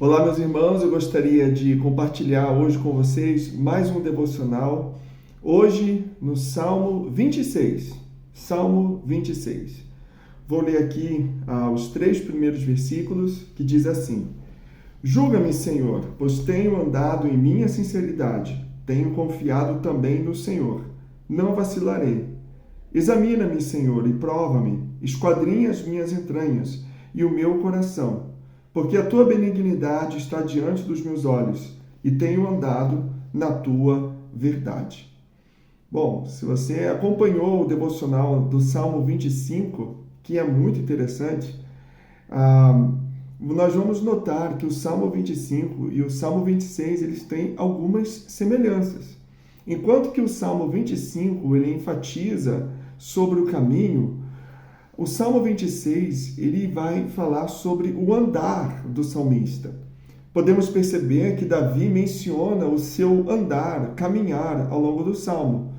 Olá, meus irmãos, eu gostaria de compartilhar hoje com vocês mais um devocional. Hoje no Salmo 26. Salmo 26. Vou ler aqui os 3 primeiros versículos que diz assim: Julga-me, Senhor, pois tenho andado em minha sinceridade, tenho confiado também no Senhor. Não vacilarei. Examina-me, Senhor, e prova-me, esquadrinha as minhas entranhas e o meu coração, porque a tua benignidade está diante dos meus olhos e tenho andado na tua verdade. Bom, se você acompanhou o devocional do Salmo 25, que é muito interessante, nós vamos notar que o Salmo 25 e o Salmo 26 eles têm algumas semelhanças. Enquanto que o Salmo 25 ele enfatiza sobre o caminho, o Salmo 26 ele vai falar sobre o andar do salmista. Podemos perceber que Davi menciona o seu andar, caminhar ao longo do Salmo.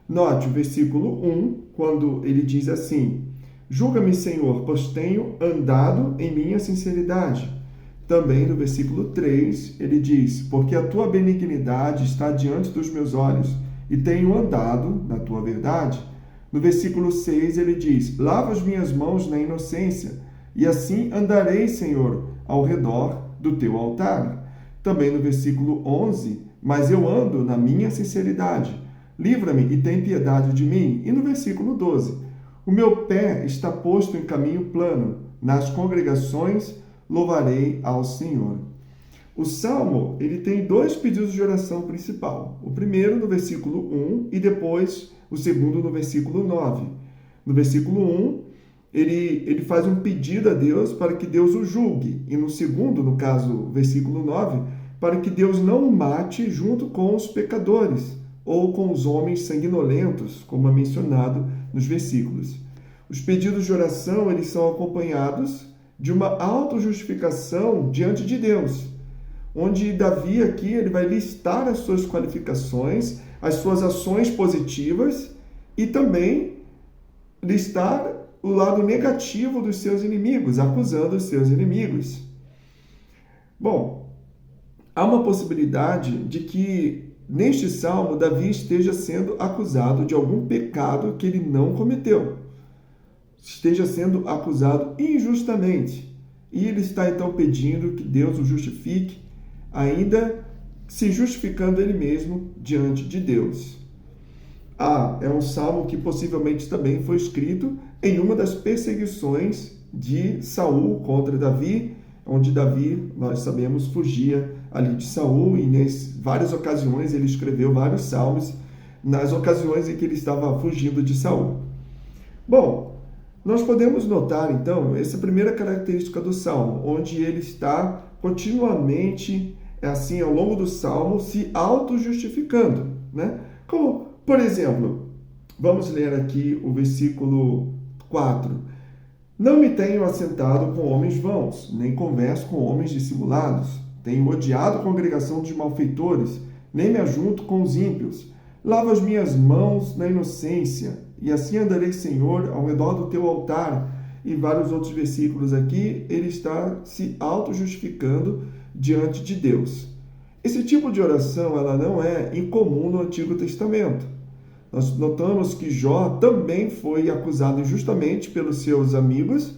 Note o versículo 1, quando ele diz assim: Julga-me, Senhor, pois tenho andado em minha sinceridade. Também no versículo 3, ele diz: Porque a tua benignidade está diante dos meus olhos e tenho andado na tua verdade. No versículo 6, ele diz: Lava as minhas mãos na inocência, e assim andarei, Senhor, ao redor do teu altar. Também no versículo 11, mas eu ando na minha sinceridade. Livra-me e tem piedade de mim. E no versículo 12, o meu pé está posto em caminho plano, nas congregações louvarei ao Senhor. O Salmo ele tem 2 pedidos de oração principal. O primeiro no versículo 1 e depois o segundo no versículo 9. No versículo 1, ele faz um pedido a Deus para que Deus o julgue. E no segundo, no caso, versículo 9, para que Deus não o mate junto com os pecadores ou com os homens sanguinolentos, como é mencionado nos versículos. Os pedidos de oração eles são acompanhados de uma autojustificação diante de Deus, onde Davi aqui ele vai listar as suas qualificações, as suas ações positivas e também listar o lado negativo dos seus inimigos, acusando os seus inimigos. Bom, há uma possibilidade de que neste salmo Davi esteja sendo acusado de algum pecado que ele não cometeu. Esteja sendo acusado injustamente. E ele está então pedindo que Deus o justifique, ainda se justificando ele mesmo diante de Deus. É um salmo que possivelmente também foi escrito em uma das perseguições de Saul contra Davi, onde Davi, nós sabemos, fugia ali de Saul e em várias ocasiões ele escreveu vários salmos nas ocasiões em que ele estava fugindo de Saul. Bom, nós podemos notar então essa primeira característica do salmo, onde ele está continuamente assim, ao longo do Salmo, se auto-justificando, né? Como, por exemplo, vamos ler aqui o versículo 4. Não me tenho assentado com homens vãos, nem converso com homens dissimulados. Tenho odiado a congregação dos malfeitores, nem me ajunto com os ímpios. Lavo as minhas mãos na inocência, e assim andarei, Senhor, ao redor do teu altar. E vários outros versículos aqui, ele está se auto-justificando diante de Deus. Esse tipo de oração ela não é incomum no Antigo Testamento. Nós notamos que Jó também foi acusado injustamente pelos seus amigos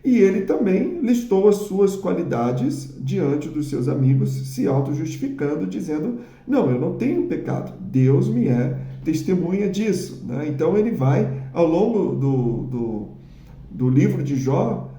e ele também listou as suas qualidades diante dos seus amigos, se auto-justificando, dizendo: não, eu não tenho pecado, Deus me é testemunha disso. Né? Então ele vai, ao longo do livro de Jó,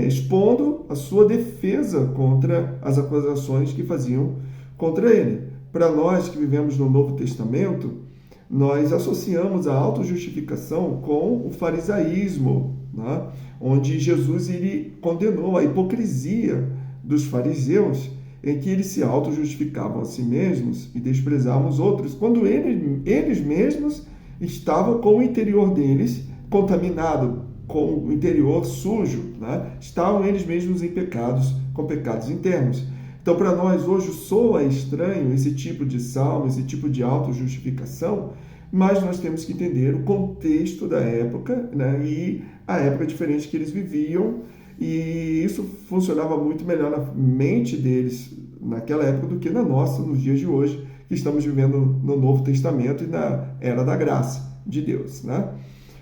expondo a sua defesa contra as acusações que faziam contra ele. Para nós que vivemos no Novo Testamento, nós associamos a autojustificação com o farisaísmo, né? Onde Jesus ele condenou a hipocrisia dos fariseus, em que eles se autojustificavam a si mesmos e desprezavam os outros, quando eles mesmos estavam com o interior deles contaminado, com o interior sujo, né? Estavam eles mesmos em pecados, com pecados internos. Então, para nós hoje soa estranho esse tipo de salmo, esse tipo de autojustificação, mas nós temos que entender o contexto da época, né? E a época diferente que eles viviam E isso funcionava muito melhor na mente deles naquela época do que na nossa, nos dias de hoje, que estamos vivendo no Novo Testamento e na era da graça de Deus, né?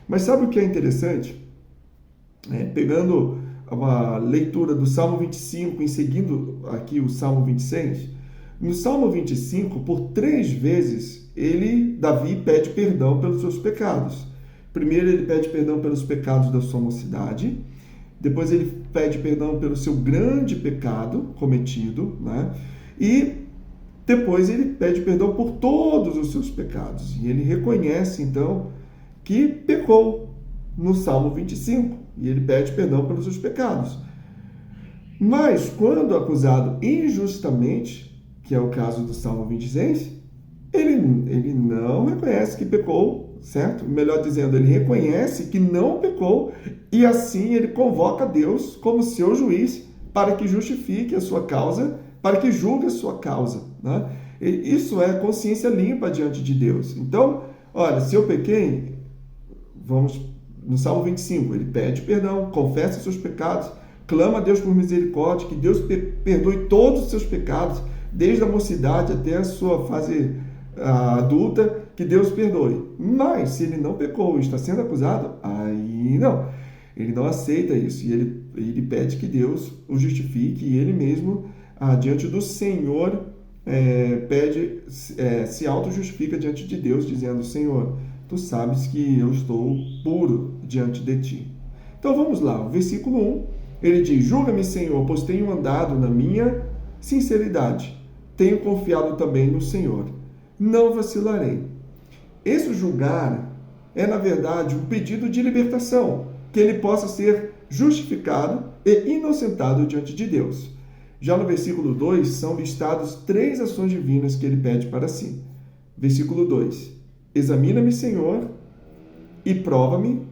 Mas sabe o que é interessante? Pegando uma leitura do Salmo 25 e seguindo aqui o Salmo 26, no Salmo 25, por 3 vezes, Davi pede perdão pelos seus pecados. Primeiro ele pede perdão pelos pecados da sua mocidade, depois ele pede perdão pelo seu grande pecado cometido, né? E depois ele pede perdão por todos os seus pecados. E ele reconhece, então, que pecou no Salmo 25. E ele pede perdão pelos seus pecados. Mas, quando acusado injustamente, que é o caso do Salmo 26, ele não reconhece que pecou, certo? Melhor dizendo, ele reconhece que não pecou e assim ele convoca Deus como seu juiz para que justifique a sua causa, para que julgue a sua causa, né? Isso é consciência limpa diante de Deus. Então, olha, se eu pequei, vamos no Salmo 25, ele pede perdão, confessa seus pecados, clama a Deus por misericórdia, que Deus perdoe todos os seus pecados, desde a mocidade até a sua fase adulta, que Deus perdoe. Mas, se ele não pecou e está sendo acusado, aí não. Ele não aceita isso. E ele pede que Deus o justifique e ele mesmo, diante do Senhor, se auto-justifica diante de Deus, dizendo: Senhor, tu sabes que eu estou puro diante de ti. Então vamos lá, o versículo 1, ele diz: julga-me, Senhor, pois tenho andado na minha sinceridade. Tenho confiado também no Senhor. Não vacilarei. Esse julgar é, na verdade, um pedido de libertação, que ele possa ser justificado e inocentado diante de Deus. Já no versículo 2, são listados 3 ações divinas que ele pede para si. Versículo 2: examina-me, Senhor, e prova-me,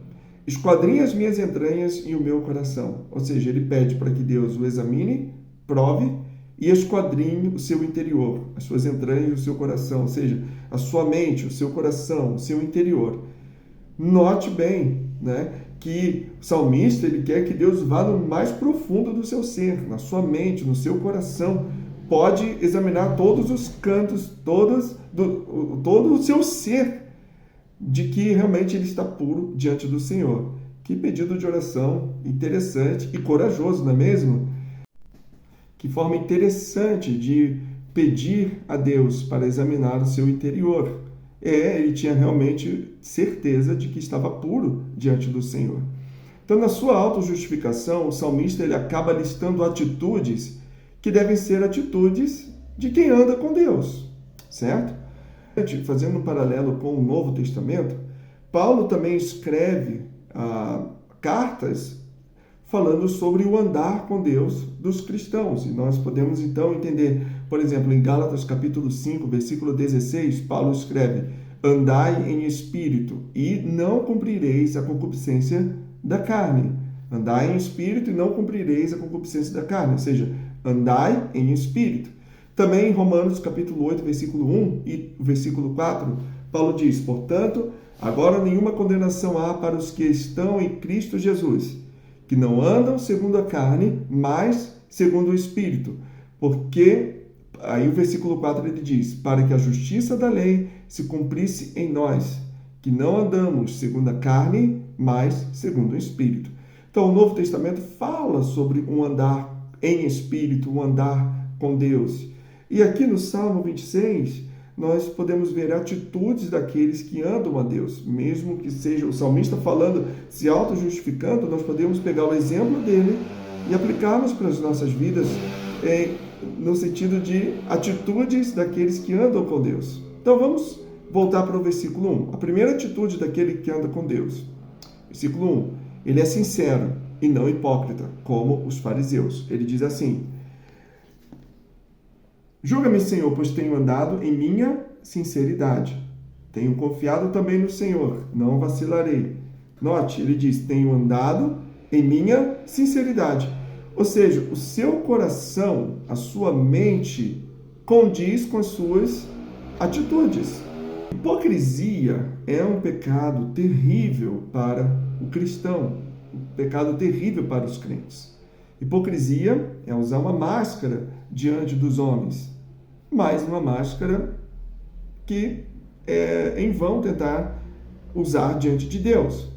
esquadrinha as minhas entranhas e o meu coração. Ou seja, ele pede para que Deus o examine, prove e esquadrinhe o seu interior, as suas entranhas e o seu coração, ou seja, a sua mente, o seu coração, o seu interior. Note bem, né, que o salmista ele quer que Deus vá no mais profundo do seu ser, na sua mente, no seu coração. Pode examinar todos os cantos, todo o seu ser, de que realmente ele está puro diante do Senhor. Que pedido de oração interessante e corajoso, não é mesmo? Que forma interessante de pedir a Deus para examinar o seu interior. Ele tinha realmente certeza de que estava puro diante do Senhor. Então, na sua autojustificação, o salmista ele acaba listando atitudes que devem ser atitudes de quem anda com Deus, certo? Fazendo um paralelo com o Novo Testamento, Paulo também escreve cartas falando sobre o andar com Deus dos cristãos. E nós podemos então entender, por exemplo, em Gálatas capítulo 5, versículo 16, Paulo escreve: andai em espírito e não cumprireis a concupiscência da carne. Andai em espírito e não cumprireis a concupiscência da carne. Ou seja, andai em espírito. Também em Romanos capítulo 8, versículo 1 e versículo 4, Paulo diz: portanto, agora nenhuma condenação há para os que estão em Cristo Jesus, que não andam segundo a carne, mas segundo o Espírito. Porque, aí o versículo 4 ele diz: para que a justiça da lei se cumprisse em nós, que não andamos segundo a carne, mas segundo o Espírito. Então, o Novo Testamento fala sobre um andar em Espírito, um andar com Deus. E aqui no Salmo 26, nós podemos ver atitudes daqueles que andam a Deus. Mesmo que seja o salmista falando, se auto-justificando, nós podemos pegar o exemplo dele e aplicarmos para as nossas vidas no sentido de atitudes daqueles que andam com Deus. Então vamos voltar para o versículo 1. A primeira atitude daquele que anda com Deus. Versículo 1. Ele é sincero e não hipócrita, como os fariseus. Ele diz assim: julga-me, Senhor, pois tenho andado em minha sinceridade. Tenho confiado também no Senhor, não vacilarei. Note, ele diz: tenho andado em minha sinceridade. Ou seja, o seu coração, a sua mente, condiz com as suas atitudes. Hipocrisia é um pecado terrível para o cristão, um pecado terrível para os crentes. Hipocrisia é usar uma máscara diante dos homens, mas uma máscara que é em vão tentar usar diante de Deus.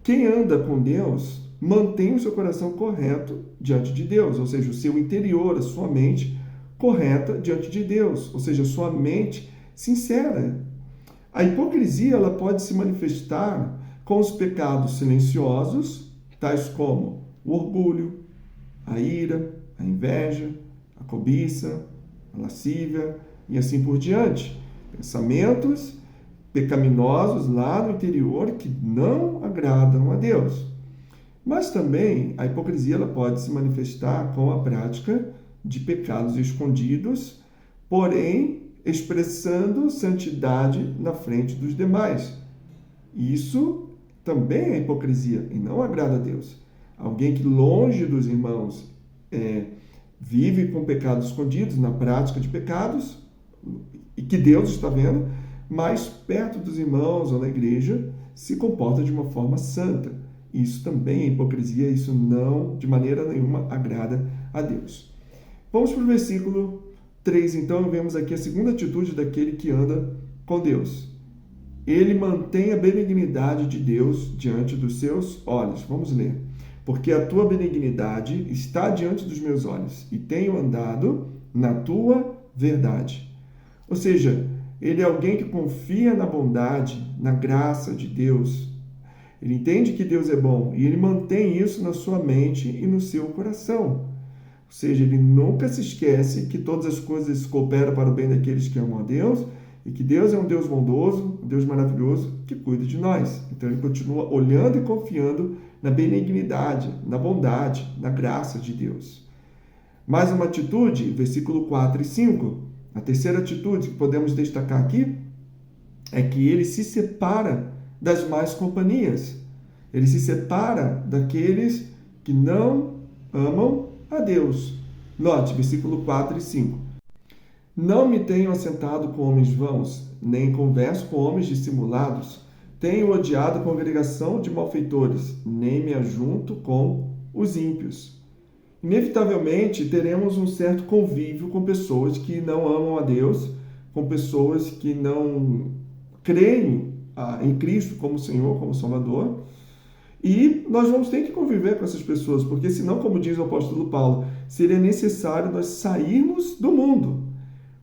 Quem anda com Deus mantém o seu coração correto diante de Deus, ou seja, o seu interior, a sua mente correta diante de Deus, ou seja, a sua mente sincera. A hipocrisia ela pode se manifestar com os pecados silenciosos, tais como o orgulho, a ira, a inveja, a cobiça, a lascívia e assim por diante. Pensamentos pecaminosos lá no interior que não agradam a Deus. Mas também a hipocrisia ela pode se manifestar com a prática de pecados escondidos, porém expressando santidade na frente dos demais. Isso também é hipocrisia e não agrada a Deus. Alguém que longe dos irmãos vive com pecados escondidos, na prática de pecados, e que Deus está vendo, mas perto dos irmãos ou na igreja se comporta de uma forma santa. Isso também é hipocrisia, isso não, de maneira nenhuma, agrada a Deus. Vamos para o versículo 3, então, vemos aqui a segunda atitude daquele que anda com Deus. Ele mantém a benignidade de Deus diante dos seus olhos. Vamos ler. Porque a tua benignidade está diante dos meus olhos, e tenho andado na tua verdade. Ou seja, ele é alguém que confia na bondade, na graça de Deus. Ele entende que Deus é bom e ele mantém isso na sua mente e no seu coração. Ou seja, ele nunca se esquece que todas as coisas cooperam para o bem daqueles que amam a Deus e que Deus é um Deus bondoso, um Deus maravilhoso que cuida de nós. Então ele continua olhando e confiando na benignidade, na bondade, na graça de Deus. Mais uma atitude, versículo 4 e 5. A terceira atitude que podemos destacar aqui é que ele se separa das más companhias. Ele se separa daqueles que não amam a Deus. Note, versículo 4 e 5. Não me tenho assentado com homens vãos, nem converso com homens dissimulados. Tenho odiado a congregação de malfeitores, nem me ajunto com os ímpios. Inevitavelmente, teremos um certo convívio com pessoas que não amam a Deus, com pessoas que não creem em Cristo como Senhor, como Salvador. E nós vamos ter que conviver com essas pessoas, porque senão, como diz o apóstolo Paulo, seria necessário nós sairmos do mundo.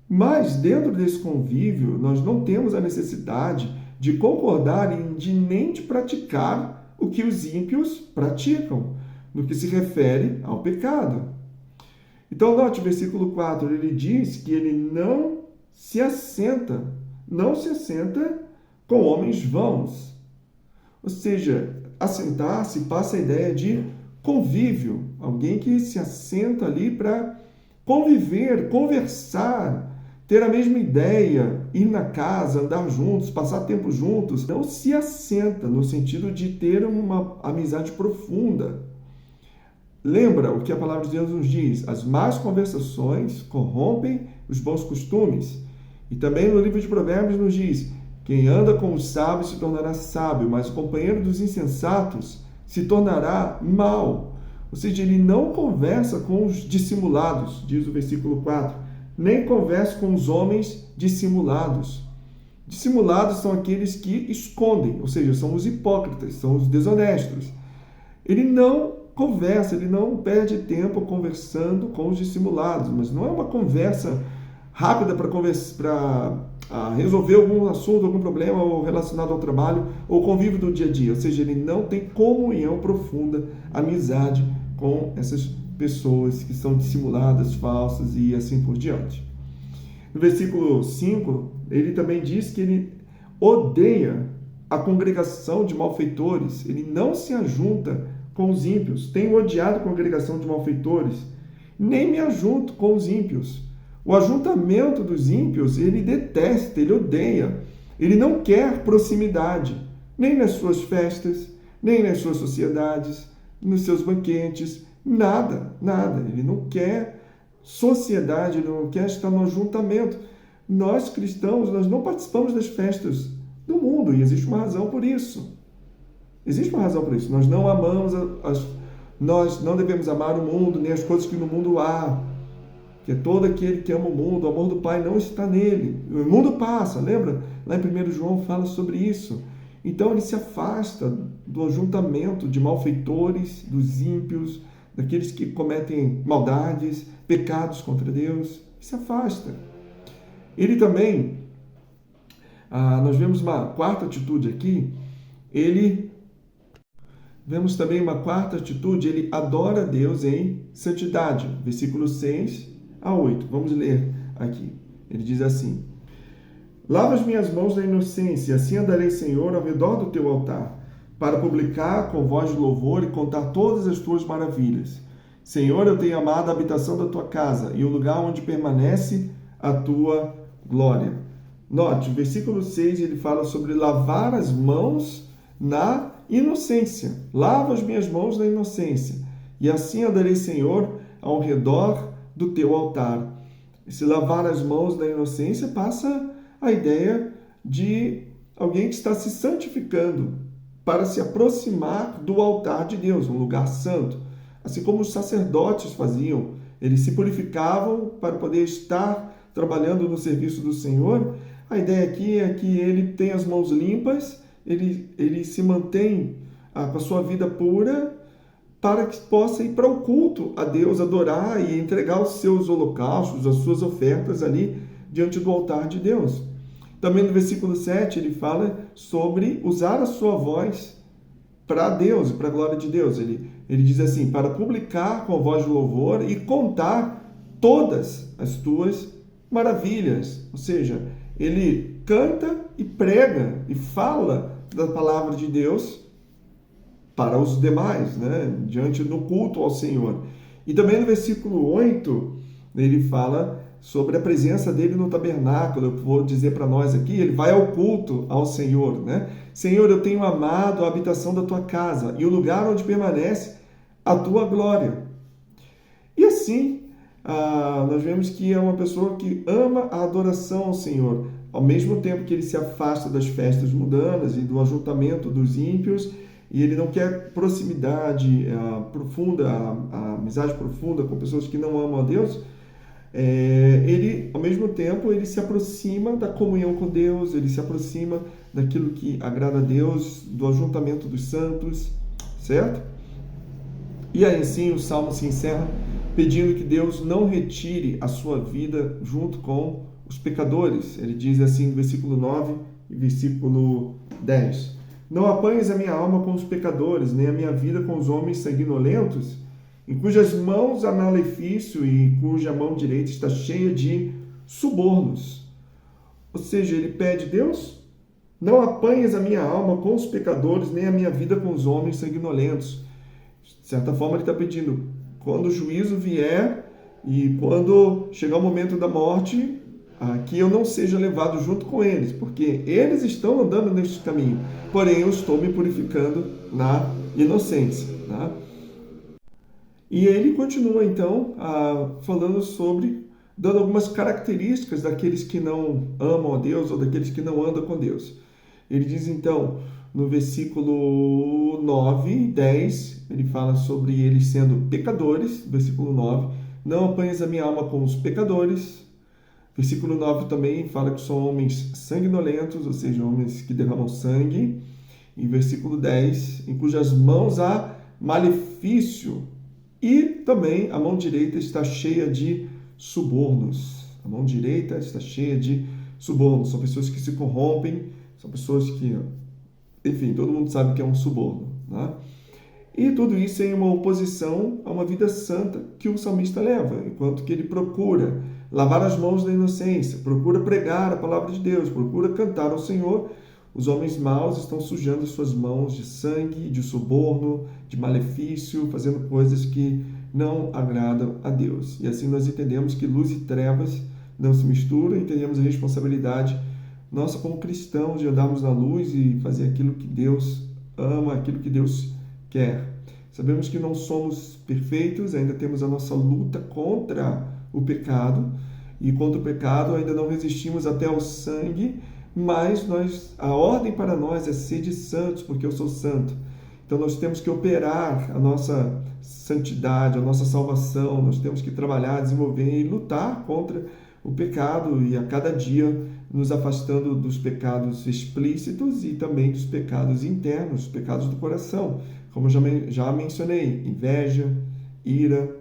Mas dentro desse convívio, nós não temos a necessidade de concordar e nem de praticar o que os ímpios praticam, no que se refere ao pecado. Então, note o versículo 4, ele diz que ele não se assenta com homens vãos. Ou seja, assentar-se passa a ideia de convívio, alguém que se assenta ali para conviver, conversar, ter a mesma ideia, ir na casa, andar juntos, passar tempo juntos. Não se assenta no sentido de ter uma amizade profunda. Lembra o que a palavra de Deus nos diz? As más conversações corrompem os bons costumes. E também no livro de Provérbios nos diz: quem anda com os sábios se tornará sábio, mas o companheiro dos insensatos se tornará mau. Ou seja, ele não conversa com os dissimulados, diz o versículo 4, nem conversa com os homens dissimulados. Dissimulados são aqueles que escondem, ou seja, são os hipócritas, são os desonestos. Ele não conversa, ele não perde tempo conversando com os dissimulados, mas não é uma conversa rápida para resolver algum assunto, algum problema ou relacionado ao trabalho ou convívio do dia a dia. Ou seja, ele não tem comunhão profunda, amizade com essas pessoas que são dissimuladas, falsas e assim por diante. No versículo 5, ele também diz que ele odeia a congregação de malfeitores, ele não se ajunta com os ímpios. Tenho odiado a congregação de malfeitores, nem me ajunto com os ímpios. O ajuntamento dos ímpios, ele detesta, ele odeia, ele não quer proximidade, nem nas suas festas, nem nas suas sociedades, nos seus banquetes, nada. Ele não quer sociedade, ele não quer estar no ajuntamento. Nós cristãos, nós não participamos das festas do mundo e existe uma razão por isso. Existe uma razão por isso. Nós não amamos Nós não devemos amar o mundo, nem as coisas que no mundo há. Que todo aquele que ama o mundo, o amor do Pai não está nele. O mundo passa, lembra? Lá em 1 João fala sobre isso. Então ele se afasta do ajuntamento de malfeitores, dos ímpios, daqueles que cometem maldades, pecados contra Deus. Se afasta. Ele também, nós vemos uma quarta atitude aqui, vemos também uma quarta atitude, ele adora a Deus em santidade. Versículos 6 a 8. Vamos ler aqui. Ele diz assim: lava as minhas mãos na inocência, assim andarei, Senhor, ao redor do teu altar, para publicar com voz de louvor e contar todas as tuas maravilhas. Senhor, eu tenho amado a habitação da tua casa e o lugar onde permanece a tua glória. Note, o versículo 6, ele fala sobre lavar as mãos na inocência. Lava as minhas mãos na inocência, e assim andarei, Senhor, ao redor do teu altar. Esse lavar as mãos na inocência passa a ideia de alguém que está se santificando para se aproximar do altar de Deus, um lugar santo. Assim como os sacerdotes faziam, eles se purificavam para poder estar trabalhando no serviço do Senhor. A ideia aqui é que ele tem as mãos limpas, ele se mantém com a sua vida pura, para que possa ir para o culto a Deus, adorar e entregar os seus holocaustos, as suas ofertas ali diante do altar de Deus. Também no versículo 7 ele fala sobre usar a sua voz para Deus e para a glória de Deus. Ele diz assim: para publicar com a voz de louvor e contar todas as tuas maravilhas. Ou seja, ele canta e prega e fala da palavra de Deus para os demais, diante do culto ao Senhor. E também no versículo 8, ele fala sobre a presença dele no tabernáculo. Eu vou dizer para nós aqui, ele vai ao culto ao Senhor, Senhor, eu tenho amado a habitação da tua casa e o lugar onde permanece a tua glória. E assim, nós vemos que é uma pessoa que ama a adoração ao Senhor, ao mesmo tempo que ele se afasta das festas mundanas e do ajuntamento dos ímpios, e ele não quer proximidade profunda, a amizade profunda com pessoas que não amam a Deus. Ele, ao mesmo tempo, ele se aproxima da comunhão com Deus, ele se aproxima daquilo que agrada a Deus, do ajuntamento dos santos, certo? E aí sim o Salmo se encerra pedindo que Deus não retire a sua vida junto com os pecadores. Ele diz assim no versículo 9 e versículo 10: não apanhes a minha alma com os pecadores, nem a minha vida com os homens sanguinolentos, em cujas mãos há malefício e cuja mão direita está cheia de subornos. Ou seja, ele pede: Deus, não apanhes a minha alma com os pecadores, nem a minha vida com os homens sanguinolentos. De certa forma, ele está pedindo, quando o juízo vier e quando chegar o momento da morte, que eu não seja levado junto com eles, porque eles estão andando neste caminho, porém eu estou me purificando na inocência. E ele continua então falando dando algumas características daqueles que não amam a Deus ou daqueles que não andam com Deus. Ele diz então, no versículo 9 e 10, ele fala sobre eles sendo pecadores. Versículo 9: não apanhes a minha alma com os pecadores. Versículo 9 também fala que são homens sanguinolentos, ou seja, homens que derramam sangue. E versículo 10, em cujas mãos há malefício, e também a mão direita está cheia de subornos. A mão direita está cheia de subornos. São pessoas que se corrompem, são pessoas que, enfim, todo mundo sabe que é um suborno. E tudo isso em uma oposição a uma vida santa que o salmista leva, enquanto que ele procura lavar as mãos da inocência, procura pregar a palavra de Deus, procura cantar ao Senhor. Os homens maus estão sujando suas mãos de sangue, de suborno, de malefício, fazendo coisas que não agradam a Deus. E assim nós entendemos que luz e trevas não se misturam, entendemos a responsabilidade nossa como cristãos de andarmos na luz e fazer aquilo que Deus ama, aquilo que Deus quer. Sabemos que não somos perfeitos, ainda temos a nossa luta contra o pecado, e contra o pecado ainda não resistimos até ao sangue, mas a ordem para nós é sede santos, porque eu sou santo. Então nós temos que operar a nossa santidade, a nossa salvação, nós temos que trabalhar, desenvolver e lutar contra o pecado e a cada dia nos afastando dos pecados explícitos e também dos pecados internos, pecados do coração, como eu já mencionei, inveja, ira,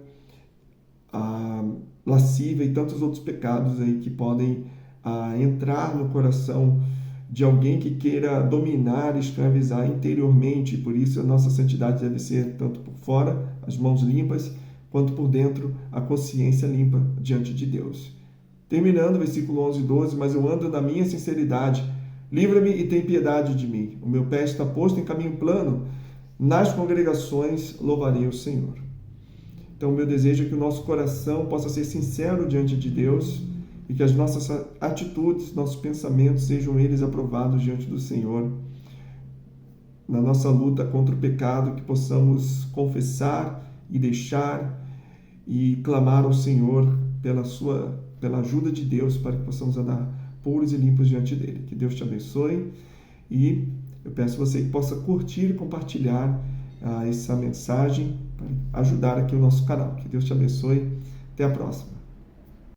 lascívia e tantos outros pecados aí que podem entrar no coração de alguém que queira dominar, escravizar interiormente. Por isso a nossa santidade deve ser tanto por fora, as mãos limpas, quanto por dentro, a consciência limpa diante de Deus. Terminando, versículo 11 e 12, mas eu ando na minha sinceridade, livra-me e tem piedade de mim. O meu pé está posto em caminho plano, nas congregações louvarei o Senhor. Então, o meu desejo é que o nosso coração possa ser sincero diante de Deus e que as nossas atitudes, nossos pensamentos sejam eles aprovados diante do Senhor. Na nossa luta contra o pecado, que possamos confessar e deixar e clamar ao Senhor pela ajuda de Deus para que possamos andar puros e limpos diante dele. Que Deus te abençoe e eu peço a você que possa curtir e compartilhar essa mensagem para ajudar aqui o nosso canal. Que Deus te abençoe. Até a próxima.